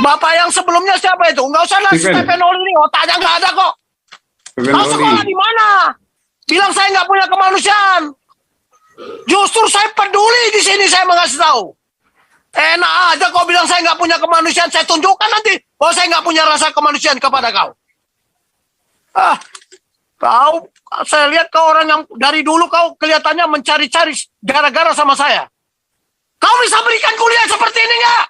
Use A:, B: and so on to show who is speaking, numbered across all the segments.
A: Bapak yang sebelumnya siapa itu? Nggak usah lah, Stephen Oli ini otaknya nggak ada kok. Kau sekolah di mana? Bilang saya nggak punya kemanusiaan. Justru saya peduli di sini, saya mengasih tahu. Enak aja kau bilang saya nggak punya kemanusiaan. Saya tunjukkan nanti bahwa saya nggak punya rasa kemanusiaan kepada kau. Kau, saya lihat kau orang yang dari dulu kau kelihatannya mencari-cari gara-gara sama saya. Kau bisa berikan kuliah seperti ini nggak?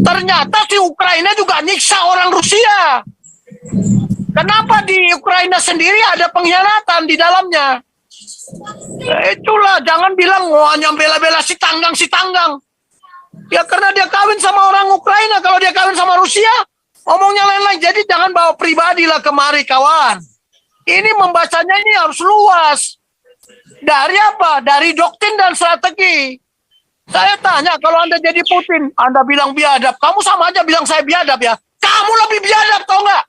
A: Ternyata si Ukraina juga nyiksa orang Rusia. Kenapa di Ukraina sendiri ada pengkhianatan di dalamnya? Itulah, jangan bilang hanya bela-bela si tanggang. Ya karena dia kawin sama orang Ukraina. Kalau dia kawin sama Rusia, omongnya lain-lain. Jadi jangan bawa pribadi lah kemari, kawan. Ini membacanya ini harus luas. Dari apa? Dari doktrin dan strategi. Saya tanya, kalau Anda jadi Putin, Anda bilang biadab. Kamu sama aja bilang saya biadab ya. Kamu lebih biadab, tau nggak?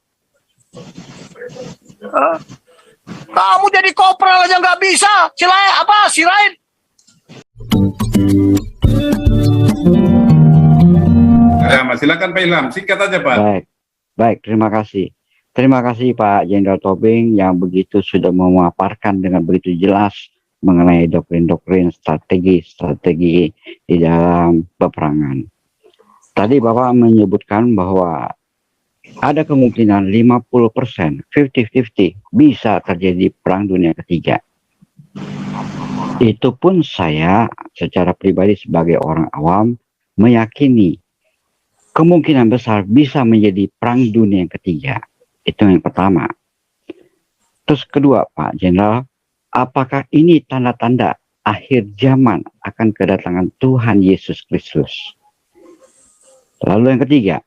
A: Kamu jadi kopral aja nggak bisa. Sirain.
B: Silakan Pak Ilham, singkat aja Pak.
C: Baik, terima kasih. Terima kasih Pak Jenderal Tobing yang begitu sudah memaparkan dengan begitu jelas mengenai doktrin-doktrin strategi di dalam peperangan. Tadi Bapak menyebutkan bahwa ada kemungkinan 50%, 50-50 bisa terjadi perang dunia ketiga. Itu pun saya secara pribadi sebagai orang awam meyakini kemungkinan besar bisa menjadi perang dunia yang ketiga. Itu yang pertama. Terus kedua Pak Jenderal, apakah ini tanda-tanda akhir zaman akan kedatangan Tuhan Yesus Kristus? Lalu yang ketiga,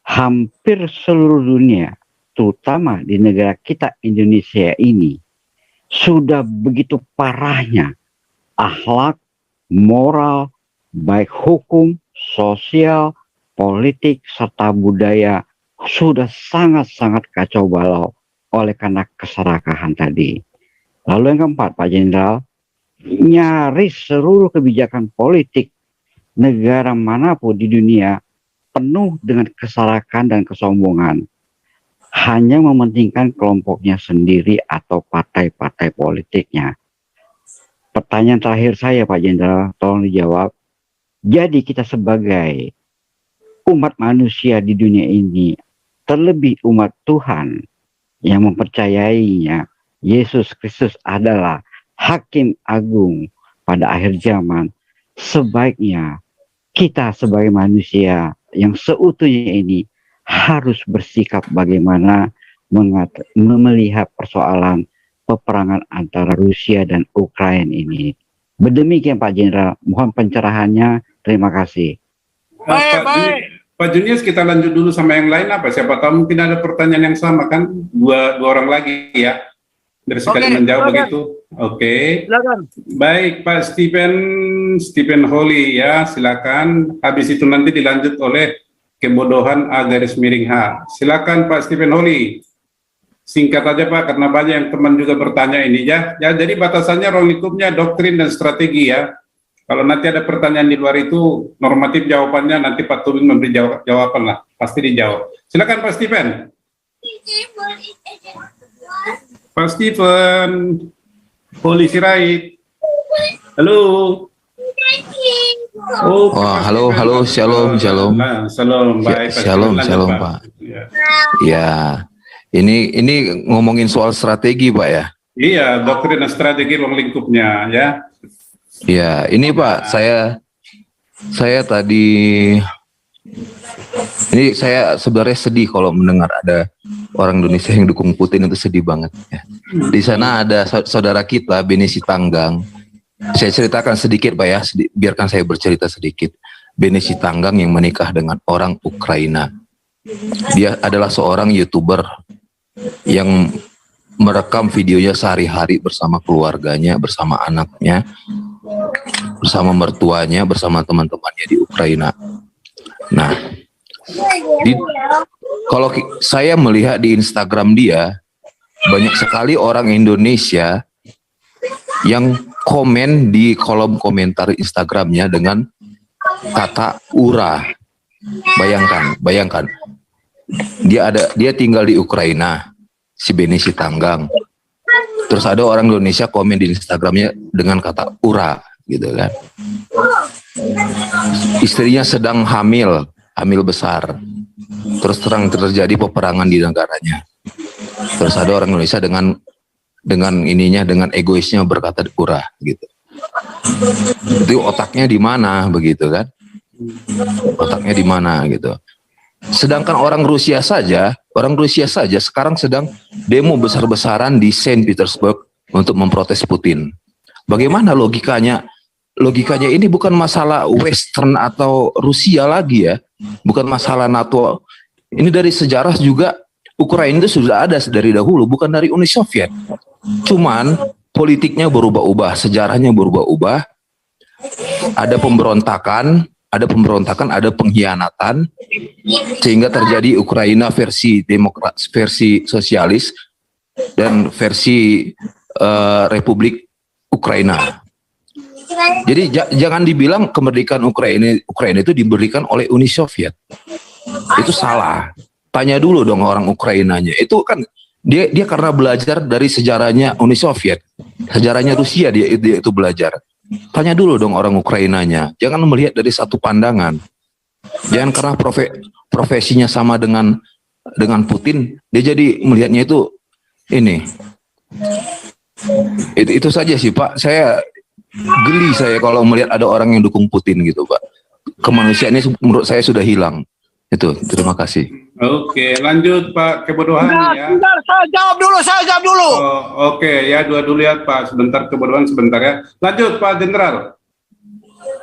C: hampir seluruh dunia, terutama di negara kita Indonesia ini, sudah begitu parahnya akhlak, moral, baik hukum, sosial, politik, serta budaya sudah sangat-sangat kacau balau oleh karena keserakahan tadi. Lalu yang keempat, Pak Jenderal, nyaris seluruh kebijakan politik negara manapun di dunia penuh dengan keserakahan dan kesombongan. Hanya mementingkan kelompoknya sendiri atau partai-partai politiknya. Pertanyaan terakhir saya Pak Jenderal, tolong dijawab. Jadi kita sebagai umat manusia di dunia ini, terlebih umat Tuhan yang mempercayainya, Yesus Kristus adalah Hakim Agung pada akhir zaman, sebaiknya kita sebagai manusia yang seutuhnya ini harus bersikap bagaimana melihat persoalan peperangan antara Rusia dan Ukraina ini. Berdemikian Pak Jenderal, mohon pencerahannya. Terima kasih.
B: Pak Junius, kita lanjut dulu sama yang lain apa? Siapa tahu mungkin ada pertanyaan yang sama kan? Dua orang lagi ya. Dari sekali menjawab begitu. Oke. Baik, Pak Stephen Holy ya, silakan. Habis itu nanti dilanjut oleh kebodohan A_H. Silakan Pak Stephen Holy. Singkat aja Pak, karena banyak yang teman juga bertanya ini ya. Ya, jadi batasannya ruang lingkupnya doktrin dan strategi ya. Kalau nanti ada pertanyaan di luar itu, normatif jawabannya nanti Pak Tobing memberi jawaban lah. Pasti dijawab. Silakan Pak Stephen. Pak Stephen, polisi Sirait. Halo.
D: Oh, halo, shalom.
B: Shalom, baik.
D: Shalom, Pak. Ya, ini ngomongin soal strategi, Pak ya.
B: Iya, doktrin dan strategi ruang lingkupnya ya.
D: Ya, ini Pak, saya tadi ini saya sebenarnya sedih kalau mendengar ada orang Indonesia yang dukung Putin, itu sedih banget ya. Di sana ada saudara kita Beni Sitanggang. Saya ceritakan sedikit Pak ya, biarkan saya bercerita sedikit. Beni Sitanggang yang menikah dengan orang Ukraina. Dia adalah seorang YouTuber yang merekam videonya sehari-hari bersama keluarganya, bersama anaknya, bersama mertuanya, bersama teman-temannya di Ukraina. Nah, kalau saya melihat di Instagram dia, banyak sekali orang Indonesia yang komen di kolom komentar Instagramnya dengan kata URA. Bayangkan. Dia tinggal di Ukraina, si Beni Sitanggang. Terus ada orang Indonesia komen di Instagramnya dengan kata URA, gitu kan. Istrinya sedang hamil besar. Terus terjadi peperangan di negaranya. Terus ada orang Indonesia dengan egoisnya berkata URA, gitu. Itu otaknya di mana, begitu kan? Otaknya di mana, gitu. Sedangkan orang Rusia saja sekarang sedang demo besar-besaran di Saint Petersburg untuk memprotes Putin. Bagaimana logikanya? Logikanya ini bukan masalah Western atau Rusia lagi ya, bukan masalah NATO. Ini dari sejarah juga, Ukraina itu sudah ada dari dahulu, bukan dari Uni Soviet. Cuman politiknya berubah-ubah, sejarahnya berubah-ubah. Ada pemberontakan, ada pengkhianatan, sehingga terjadi Ukraina versi versi sosialis dan versi Republik Ukraina. Jadi jangan dibilang kemerdekaan Ukraina itu diberikan oleh Uni Soviet. Itu salah. Tanya dulu dong orang Ukrainanya. Itu kan dia karena belajar dari sejarahnya Uni Soviet, sejarahnya Rusia dia itu belajar. Tanya dulu dong orang Ukrainanya. Jangan melihat dari satu pandangan. Jangan karena profesinya sama dengan Putin, dia jadi melihatnya itu ini. Itu saja sih Pak. Saya geli kalau melihat ada orang yang dukung Putin gitu Pak. Kemanusiaannya menurut saya sudah hilang. Itu, terima kasih.
B: Oke, lanjut Pak kebodohan ya.
A: Bentar, saya jawab dulu.
B: Oke, ya dua dulu ya Pak. Sebentar kebodohan sebentar ya. Lanjut Pak Jenderal.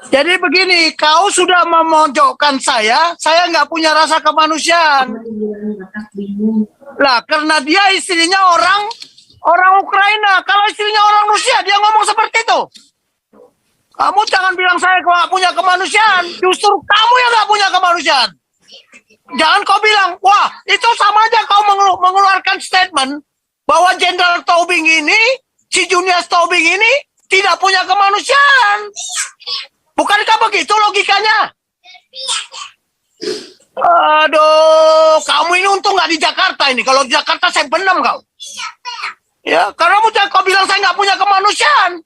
A: Jadi begini, kau sudah memojokkan saya nggak punya rasa kemanusiaan. Lah, karena dia istrinya orang Ukraina. Kalau istrinya orang Rusia, dia ngomong seperti itu. Kamu jangan bilang saya nggak punya kemanusiaan. Justru kamu yang nggak punya kemanusiaan. Jangan kau bilang, wah itu sama aja kau mengeluarkan statement bahwa Jenderal Tobing ini, si Junior Tobing ini tidak punya kemanusiaan. Bukankah begitu logikanya? Aduh, kamu ini untung nggak di Jakarta ini. Kalau di Jakarta saya benam kau. Ya, karena kau bilang saya nggak punya kemanusiaan.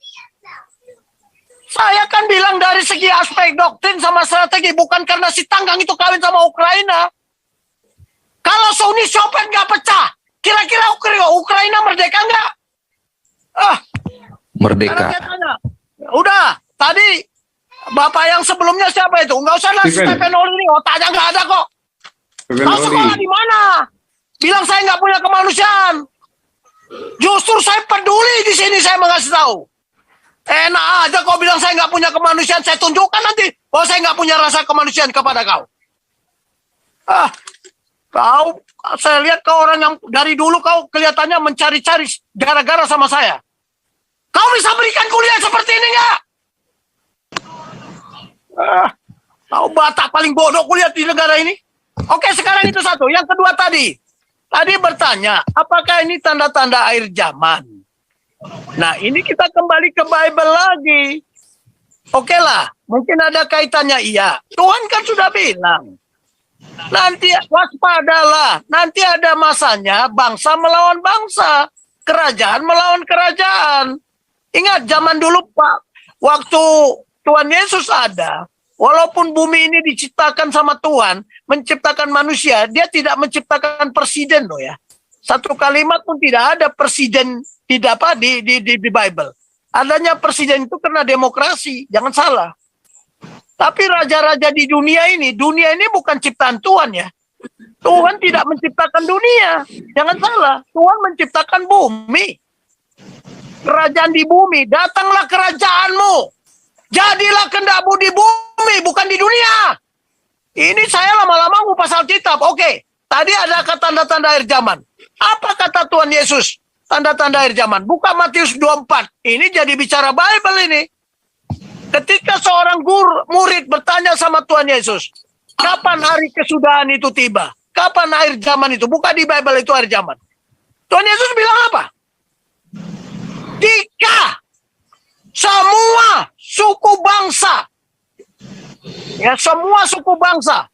A: Saya kan bilang dari segi aspek doktrin sama strategi, bukan karena si Tanggang itu kawin sama Ukraina. Kalau Uni Soviet nggak pecah, kira-kira Ukraina merdeka nggak?
D: Merdeka.
A: Udah, tadi Bapak yang sebelumnya siapa itu? Nggak usah lah, Stephen Oli ini otaknya nggak ada kok. Kau sekolah di mana? Bilang saya nggak punya kemanusiaan. Justru saya peduli di sini, saya mengasih tahu. Enak aja kau bilang saya nggak punya kemanusiaan, saya tunjukkan nanti bahwa saya nggak punya rasa kemanusiaan kepada kau. Kau, saya lihat kau orang yang dari dulu kau kelihatannya mencari-cari gara-gara sama saya. Kau bisa berikan kuliah seperti ini nggak? Kau Batak paling bodoh kuliah di negara ini. Oke, sekarang itu satu. Yang kedua tadi bertanya, apakah ini tanda-tanda akhir zaman? Nah, ini kita kembali ke Bible lagi. Oke lah, mungkin ada kaitannya, iya. Tuhan kan sudah bilang, nanti waspadalah, nanti ada masanya bangsa melawan bangsa, kerajaan melawan kerajaan. Ingat zaman dulu Pak, waktu Tuhan Yesus ada, walaupun bumi ini diciptakan sama Tuhan, menciptakan manusia, dia tidak menciptakan presiden loh ya. Satu kalimat pun tidak ada presiden di Bible. Adanya presiden itu karena demokrasi, jangan salah. Tapi raja-raja di dunia ini bukan ciptaan Tuhan ya. Tuhan tidak menciptakan dunia, jangan salah. Tuhan menciptakan bumi. Kerajaan di bumi, datanglah kerajaanmu. Jadilah kehendakmu di bumi, bukan di dunia. Ini saya lama-lama ngupas Alkitab. Oke, tadi ada tanda-tanda akhir zaman. Apa kata Tuhan Yesus? Tanda-tanda akhir zaman. Buka Matius 24. Ini jadi bicara Bible ini. Ketika seorang murid bertanya sama Tuhan Yesus, kapan hari kesudahan itu tiba? Kapan akhir zaman itu? Buka di Bible itu akhir zaman. Tuhan Yesus bilang apa? Jika semua suku bangsa Ya, semua suku bangsa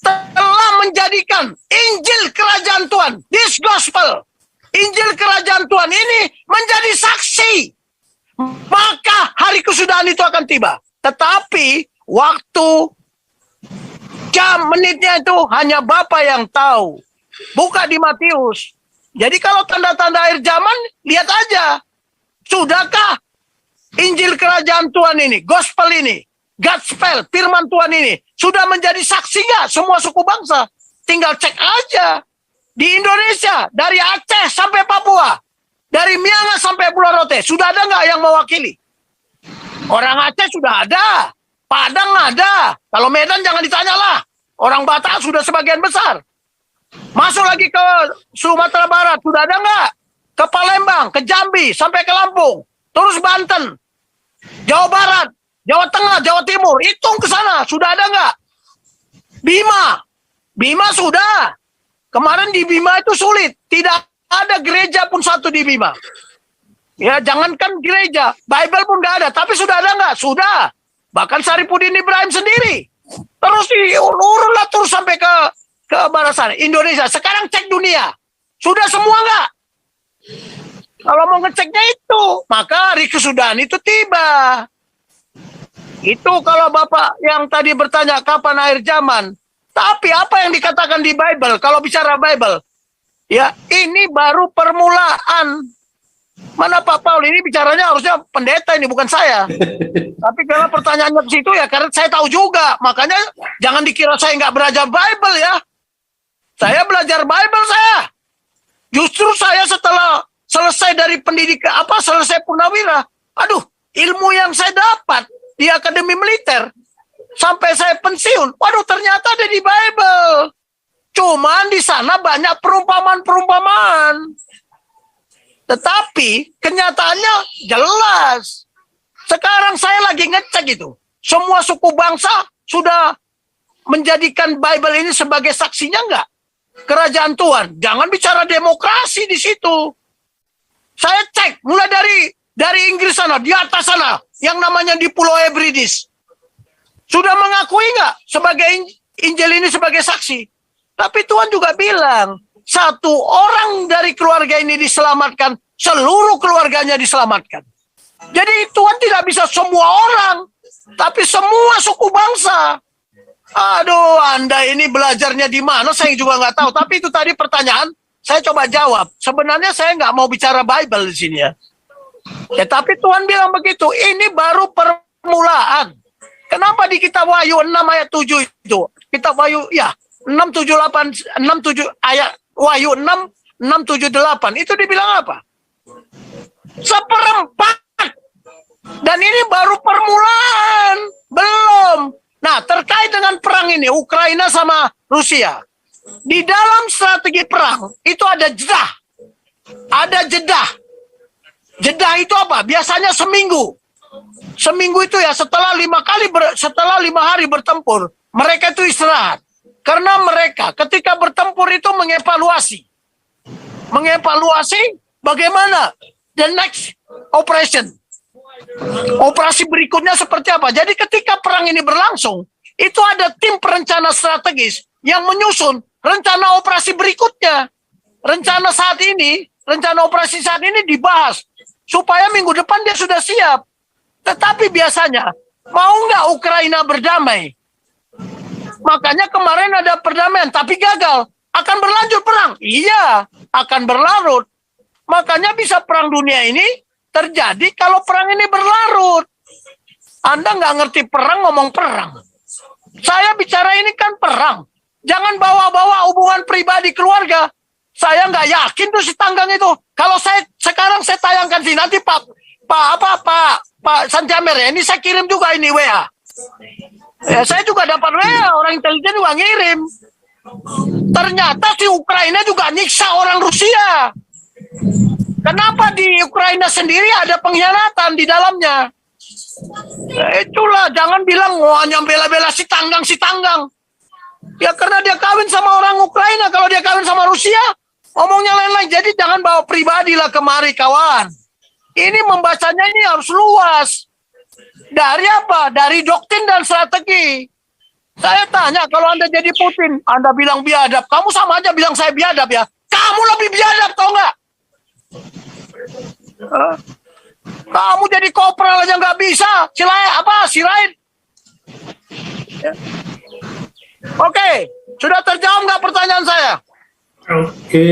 A: telah menjadikan Injil Kerajaan Tuhan, this gospel, Injil Kerajaan Tuhan ini menjadi saksi. Maka hari kesudahan itu akan tiba. Tetapi waktu, jam, menitnya itu hanya Bapa yang tahu. Buka di Matius. Jadi kalau tanda-tanda akhir zaman, lihat aja. Sudahkah Injil Kerajaan Tuhan ini, gospel ini, gospel, firman Tuhan ini, sudah menjadi saksi nggak semua suku bangsa? Tinggal cek aja. Di Indonesia, dari Aceh sampai Papua, dari Miangas sampai Pulau Rote, sudah ada nggak yang mewakili? Orang Aceh sudah ada, Padang ada, kalau Medan jangan ditanya lah. Orang Batak sudah sebagian besar. Masuk lagi ke Sumatera Barat, sudah ada nggak? Ke Palembang, ke Jambi, sampai ke Lampung, terus Banten, Jawa Barat, Jawa Tengah, Jawa Timur, hitung ke sana, sudah ada nggak? Bima sudah. Kemarin di Bima itu sulit, tidak ada gereja pun satu di Bima. Ya, jangankan gereja, Bible pun nggak ada, tapi sudah ada nggak? Sudah. Bahkan Saripudin Ibrahim sendiri. Terus diurun-urun terus sampai ke barat sana. Indonesia, sekarang cek dunia. Sudah semua nggak? Kalau mau ngeceknya itu, maka hari kesudahan itu tiba. Itu kalau Bapak yang tadi bertanya kapan akhir zaman. Tapi apa yang dikatakan di Bible, kalau bicara Bible, ya ini baru permulaan. Mana Pak Paul ini bicaranya harusnya pendeta ini, bukan saya. Tapi kalau pertanyaannya ke situ ya karena saya tahu juga. Makanya jangan dikira saya nggak belajar Bible ya. Saya belajar Bible saya. Justru saya setelah selesai dari pendidikan, selesai purnawira. Aduh, ilmu yang saya dapat di Akademi Militer sampai saya pensiun, waduh ternyata ada di Bible. Cuman di sana banyak perumpamaan-perumpamaan. Tetapi kenyataannya jelas. Sekarang saya lagi ngecek itu. Semua suku bangsa sudah menjadikan Bible ini sebagai saksinya enggak? Kerajaan Tuhan. Jangan bicara demokrasi di situ. Saya cek mulai dari Inggris sana, di atas sana, yang namanya di Pulau Hebrides. Sudah mengakui nggak sebagai Injil ini sebagai saksi? Tapi Tuhan juga bilang, satu orang dari keluarga ini diselamatkan, seluruh keluarganya diselamatkan. Jadi Tuhan tidak bisa semua orang, tapi semua suku bangsa. Aduh, Anda ini belajarnya di mana? Saya juga nggak tahu. Tapi itu tadi pertanyaan, saya coba jawab. Sebenarnya saya nggak mau bicara Bible di sini ya. Ya, tapi Tuhan bilang begitu. Ini baru permulaan. Kenapa di kitab Wahyu 6 ayat 7 itu? Kitab Wahyu, ya, 6, 7, 8, 6, 7, ayat Wahyu 6, 6, 7, 8. Itu dibilang apa? Seperempat. Dan ini baru permulaan. Belum. Nah, terkait dengan perang ini, Ukraina sama Rusia. Di dalam strategi perang, itu ada jedah. Ada jedah. Jedah itu apa? Biasanya seminggu. Seminggu itu ya setelah 5 hari bertempur, mereka itu istirahat. Karena mereka ketika bertempur itu mengevaluasi. Mengevaluasi bagaimana the next operation. Operasi berikutnya seperti apa? Jadi ketika perang ini berlangsung, itu ada tim perencana strategis yang menyusun rencana operasi berikutnya. Rencana operasi saat ini dibahas supaya minggu depan dia sudah siap. Tetapi biasanya mau nggak Ukraina berdamai? Makanya kemarin ada perdamaian, tapi gagal. Akan berlanjut perang? Iya, akan berlarut. Makanya bisa perang dunia ini terjadi kalau perang ini berlarut. Anda nggak ngerti perang, ngomong perang. Saya bicara ini kan perang. Jangan bawa-bawa hubungan pribadi keluarga. Saya nggak yakin tuh si Tanggang itu. Kalau sekarang saya tayangkan sih, nanti Pak Sanjamer ya, ini saya kirim juga ini WA. Ya, saya juga dapat WA, orang intelijen juga ngirim. Ternyata si Ukraina juga nyiksa orang Rusia. Kenapa di Ukraina sendiri ada pengkhianatan di dalamnya? Ya, itulah, jangan bilang hanya bela-bela si Tanggang. Ya karena dia kawin sama orang Ukraina, kalau dia kawin sama Rusia, ngomongnya lain-lain. Jadi jangan bawa pribadi lah kemari kawan. Ini membacanya ini harus luas. Dari apa? Dari doktrin dan strategi. Saya tanya, kalau Anda jadi Putin, Anda bilang biadab, kamu sama aja bilang saya biadab ya. Kamu lebih biadab, tau nggak? Kamu jadi kopral aja nggak bisa. Sirain. Ya. Oke, sudah terjawab nggak pertanyaan saya?
B: Oke.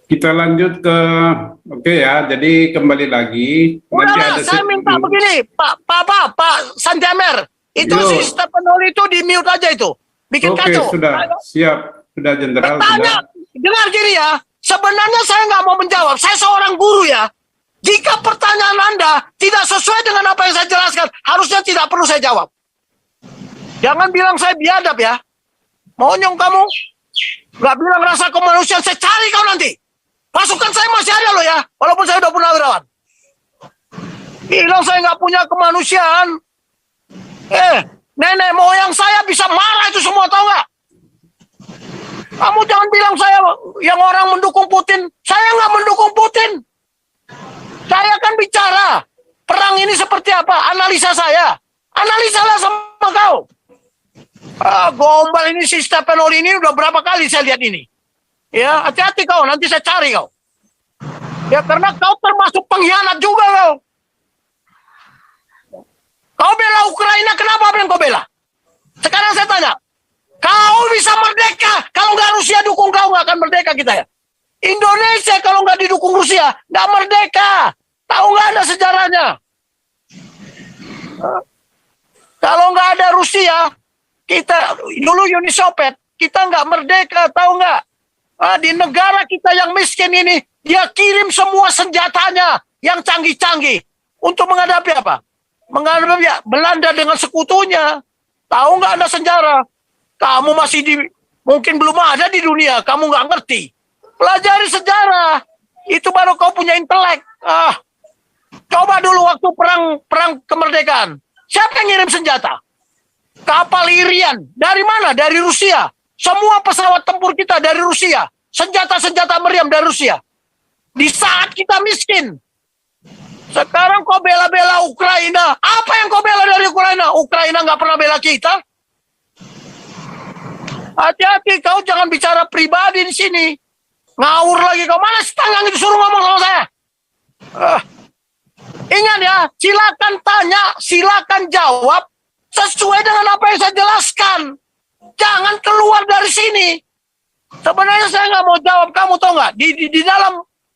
B: Kita lanjut ke ya. Jadi kembali lagi.
A: Udah, saya minta begini, Pak Sanjamer. Itu si Stepanol itu di mute aja itu. Bikin kacau.
B: Oke, sudah. Siap. Sudah, Jenderal.
A: Tanya, dengar gini ya. Sebenarnya saya nggak mau menjawab. Saya seorang guru ya. Jika pertanyaan Anda tidak sesuai dengan apa yang saya jelaskan, harusnya tidak perlu saya jawab. Jangan bilang saya biadab ya. Monyong kamu. Nggak bilang rasa kemanusiaan, saya cari kau nanti. Pasukan saya masih ada loh ya. Walaupun saya udah purnawirawan. Bilang saya nggak punya kemanusiaan. Nenek moyang saya bisa marah itu semua, tahu nggak? Kamu jangan bilang saya yang orang mendukung Putin. Saya nggak mendukung Putin. Saya akan bicara perang ini seperti apa, analisa saya. Analisalah sama kau. Gombal ini si Stepanol ini udah berapa kali saya lihat ini. Ya, hati-hati kau, nanti saya cari kau. Ya, karena kau termasuk pengkhianat juga kau. Kau bela Ukraina, kenapa apa yang kau bela? Sekarang saya tanya, kau bisa merdeka kalau nggak Rusia dukung kau, nggak akan merdeka kita ya. Indonesia kalau nggak didukung Rusia nggak merdeka. Tahu nggak ada sejarahnya? Kalau nggak ada Rusia, kita dulu Uni Soviet, kita nggak merdeka, tahu nggak? Di negara kita yang miskin ini, dia kirim semua senjatanya yang canggih-canggih untuk menghadapi apa? Menghadapi Belanda dengan sekutunya. Tahu nggak ada sejarah? Kamu masih mungkin belum ada di dunia, kamu nggak ngerti. Pelajari sejarah, itu baru kau punya intelek. Coba dulu waktu perang kemerdekaan, siapa yang ngirim senjata? Kapal Irian, dari mana? Dari Rusia. Semua pesawat tempur kita dari Rusia. Senjata-senjata meriam dari Rusia. Di saat kita miskin. Sekarang kau bela-bela Ukraina. Apa yang kau bela dari Ukraina? Ukraina nggak pernah bela kita. Hati-hati, kau jangan bicara pribadi di sini. Ngawur lagi kau. Mana si Tanggang itu suruh ngomong sama saya? Ingat ya, silakan tanya, silakan jawab sesuai dengan apa yang saya jelaskan. Jangan keluar dari sini. Sebenarnya saya nggak mau jawab, kamu tahu nggak?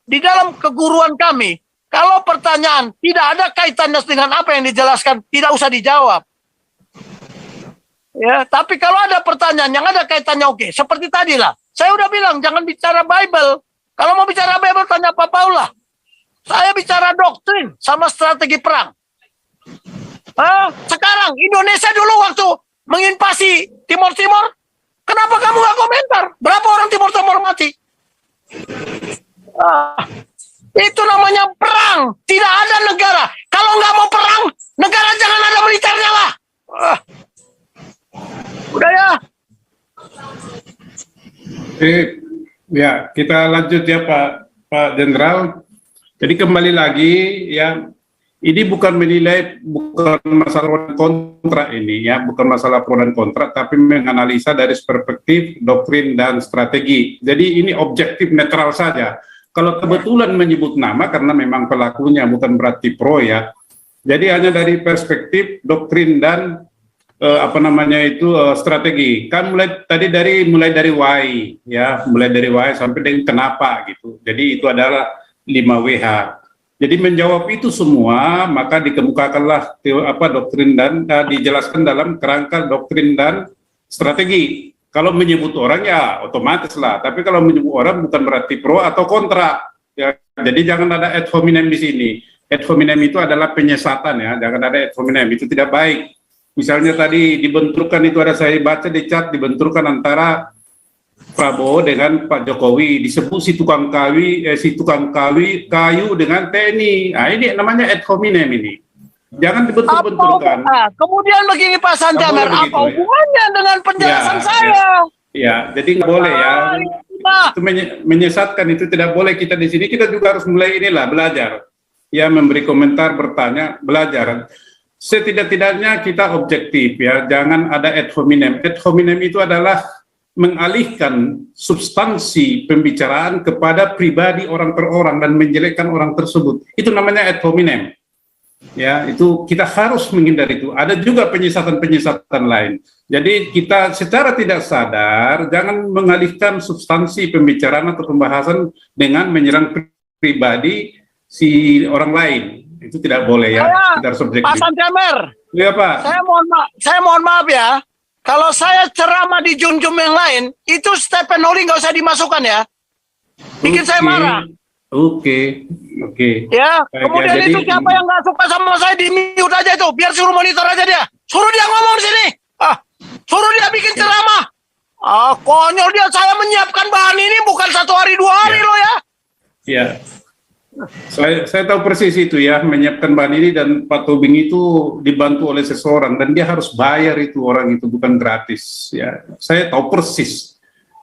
A: Di dalam keguruan kami, kalau pertanyaan tidak ada kaitannya dengan apa yang dijelaskan, tidak usah dijawab. Ya, tapi kalau ada pertanyaan yang ada kaitannya, oke. Seperti tadi lah, saya udah bilang jangan bicara Bible. Kalau mau bicara Bible, tanya Pak Paula. Saya bicara doktrin sama strategi perang. Sekarang Indonesia dulu waktu menginvasi Timur Timur, kenapa kamu nggak komentar? Berapa orang Timur Timur mati? Itu namanya perang. Tidak ada negara. Kalau nggak mau perang, negara jangan ada militernya lah. Udah ya.
B: Ya, kita lanjut ya Pak Jenderal. Jadi kembali lagi ya, ini bukan masalah pro dan kontra ini ya, bukan masalah pro dan kontra, tapi menganalisa dari perspektif doktrin dan strategi. Jadi ini objektif netral saja. Kalau kebetulan menyebut nama karena memang pelakunya bukan berarti pro ya. Jadi hanya dari perspektif doktrin dan strategi. Kan mulai dari why ya, mulai dari why sampai dengan kenapa gitu. Jadi itu adalah 5WH. Jadi menjawab itu semua, maka dikemukakanlah doktrin dan dijelaskan dalam kerangka doktrin dan strategi. Kalau menyebut orang ya otomatis lah, tapi kalau menyebut orang bukan berarti pro atau kontra. Ya, jadi jangan ada ad hominem di sini. Ad hominem itu adalah penyesatan ya, jangan ada ad hominem, itu tidak baik. Misalnya tadi dibenturkan itu ada saya baca di chat dibenturkan antara Prabowo dengan Pak Jokowi, disebut si tukang kayu dengan TNI. Nah, ini namanya ad hominem ini. Jangan dibentur-benturkan.
A: Kemudian begini Pak Sanjamer, apa hubungannya dengan penjelasan saya?
B: Ya, jadi nggak boleh ya. Itu menyesatkan, itu tidak boleh kita di sini. Kita juga harus mulai belajar. Ya, memberi komentar, bertanya, belajar. setidak-tidaknya kita objektif ya, jangan ada ad hominem. Ad hominem itu adalah mengalihkan substansi pembicaraan kepada pribadi orang per orang dan menjelekkan orang tersebut. Itu namanya ad hominem. Ya, itu kita harus menghindari itu. Ada juga penyesatan-penyesatan lain. Jadi kita secara tidak sadar jangan mengalihkan substansi pembicaraan atau pembahasan dengan menyerang pribadi si orang lain. Itu tidak boleh ya. Kita harus objektif.
A: Pak Santiamer.
B: Iya, Pak.
A: Saya mohon maaf ya. Kalau saya ceramah di Jum-Jum yang lain, itu Stephen Hawking nggak usah dimasukkan ya. Bikin saya marah.
B: Oke.
A: Ya,
B: baik,
A: kemudian
B: ya, jadi,
A: itu siapa yang nggak suka sama saya di mute aja itu, biar suruh monitor aja dia. Suruh dia ngomong di sini. Suruh dia bikin ceramah. Konyol dia, saya menyiapkan bahan ini bukan 1 hari 2 hari loh ya.
B: Iya. Saya tahu persis itu ya, menyiapkan bahan ini, dan Pak Tobing itu dibantu oleh seseorang dan dia harus bayar itu, orang itu bukan gratis ya. Saya tahu persis.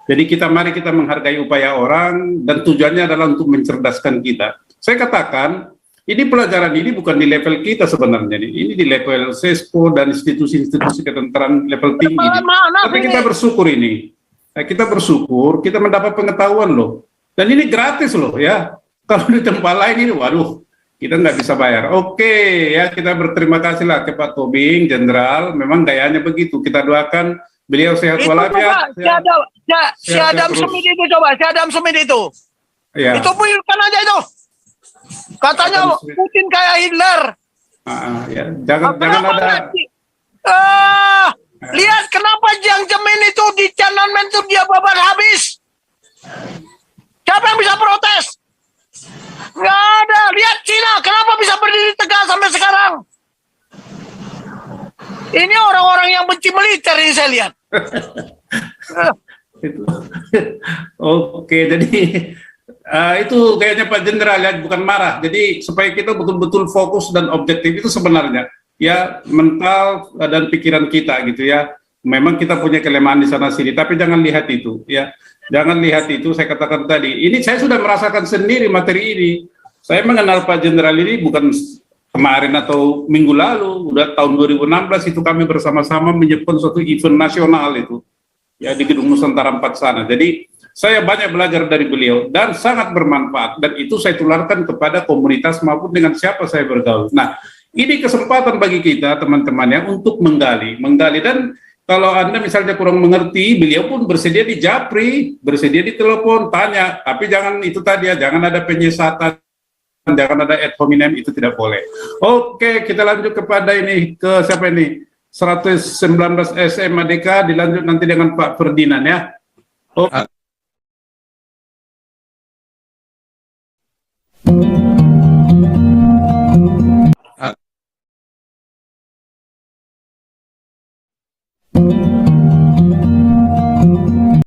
B: Jadi mari kita menghargai upaya orang dan tujuannya adalah untuk mencerdaskan kita. Saya katakan, ini pelajaran ini bukan di level kita sebenarnya, ini di level SESCO dan institusi-institusi ketenteraan level tinggi. Tapi kita bersyukur ini. Kita bersyukur, kita mendapat pengetahuan loh. Dan ini gratis loh ya. Kalau di tempat lain ini, waduh, kita nggak bisa bayar. Oke, ya kita berterima kasih lah ke Pak Tobing, Jenderal. Memang gayanya begitu. Kita doakan beliau sehat walafiat.
A: Si Adam Smith itu coba, si Adam Smith itu.
B: Ya.
A: Itu buyurkan aja itu. Katanya Putin kayak Hitler.
B: Ya. Jangan ada.
A: Lihat kenapa Jiang Zemin itu di Tiananmen itu dia babat habis. Siapa yang bisa protes? Nggak ada. Lihat Cina, kenapa bisa berdiri tegak sampai sekarang? Ini orang-orang yang benci militer ini saya lihat.
B: Oke, jadi itu kayaknya Pak Jenderal ya, bukan marah. Jadi supaya kita betul-betul fokus dan objektif itu sebenarnya ya, mental dan pikiran kita gitu ya. Memang kita punya kelemahan di sana sini, tapi jangan lihat itu ya. Jangan lihat itu, saya katakan tadi. Ini saya sudah merasakan sendiri materi ini. Saya mengenal Pak Jenderal ini bukan kemarin atau minggu lalu, udah tahun 2016 itu kami bersama-sama menyiapkan suatu event nasional itu ya di Gedung Nusantara 4 sana. Jadi saya banyak belajar dari beliau dan sangat bermanfaat, dan itu saya tularkan kepada komunitas maupun dengan siapa saya bergaul. Nah, ini kesempatan bagi kita teman-temannya untuk menggali dan kalau Anda misalnya kurang mengerti, beliau pun bersedia di japri, bersedia di telepon, tanya, tapi jangan itu tadi ya, jangan ada penyesatan, jangan ada ad hominem, itu tidak boleh. Oke, kita lanjut kepada ini, ke siapa ini? 119 SMADK, dilanjut nanti dengan Pak Ferdinand ya. Oke.